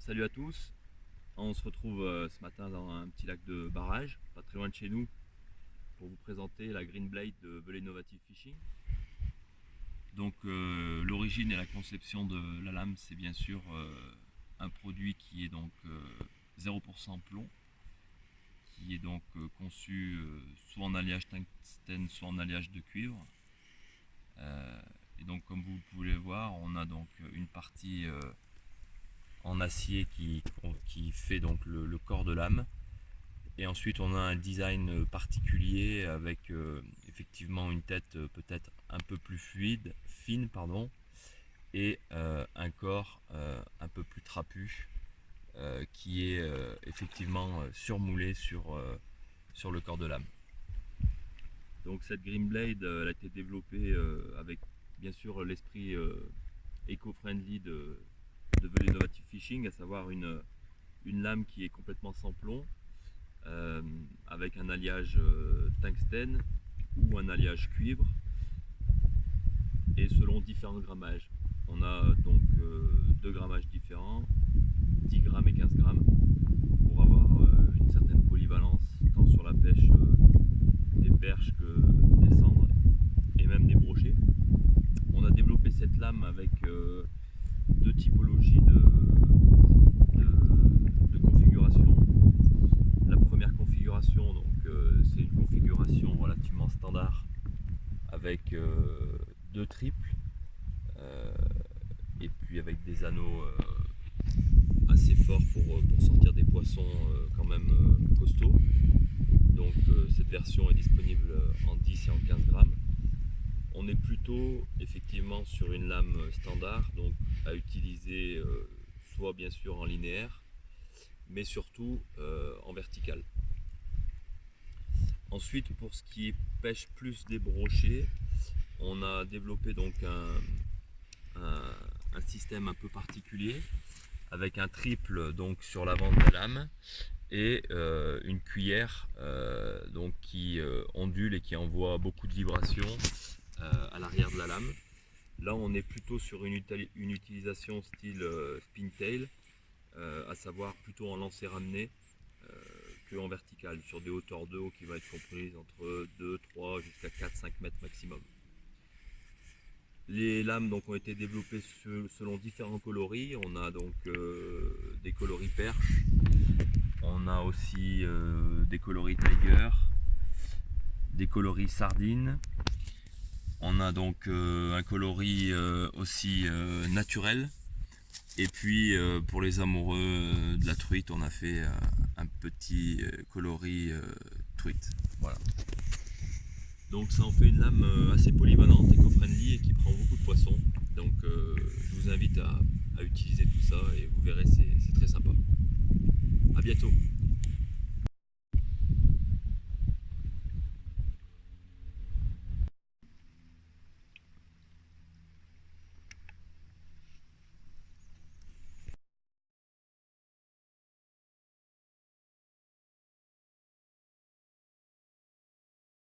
Salut à tous, on se retrouve ce matin dans un petit lac de barrage, pas très loin de chez nous, pour vous présenter la Green Blade de Velay Innovative Fishing. Donc l'origine et la conception de la lame, c'est bien sûr un produit qui est donc 0% plomb, qui est donc conçu soit en alliage tungstène, soit en alliage de cuivre. Et donc comme vous pouvez le voir, on a donc une partie en acier qui fait donc le corps de lame, et ensuite on a un design particulier avec effectivement une tête peut-être un peu plus fine pardon, et un corps un peu plus trapu qui est effectivement surmoulé sur le corps de lame. Donc cette Green Blade elle a été développée avec bien sûr l'esprit éco-friendly de Velay Innovative Fishing, à savoir une lame qui est complètement sans plomb, avec un alliage tungstène ou un alliage cuivre, et selon différents grammages. On a donc deux grammages différents, 10 grammes et 15 grammes, pour avoir une certaine polyvalence tant sur la pêche des perches que des cendres et même des brochets. On a développé cette lame avec deux typologies de configuration. La première configuration, c'est une configuration relativement standard avec deux triples et puis avec des anneaux assez forts pour sortir des poissons quand même costauds. Donc cette version est disponible en 10 et en 15 grammes. On est plutôt effectivement sur une lame standard, donc à utiliser soit bien sûr en linéaire, mais surtout en vertical. Ensuite, pour ce qui est pêche plus des brochets, on a développé donc un système un peu particulier avec un triple donc sur l'avant de la lame et une cuillère donc qui ondule et qui envoie beaucoup de vibrations à l'arrière de la lame. Là on est plutôt sur une utilisation style spintail, à savoir plutôt en lancer ramené que en vertical, sur des hauteurs d'eau qui vont être comprises entre 2, 3 jusqu'à 4, 5 mètres maximum. Les lames donc ont été développées selon différents coloris. On a donc des coloris perche, on a aussi des coloris tiger, des coloris sardine. On a donc un coloris aussi naturel. Et puis pour les amoureux de la truite, on a fait un petit coloris truite. Voilà. Donc ça en fait une lame assez polyvalente, éco-friendly et qui prend beaucoup de poissons. Donc je vous invite à utiliser tout ça et vous verrez, c'est très sympa. À bientôt.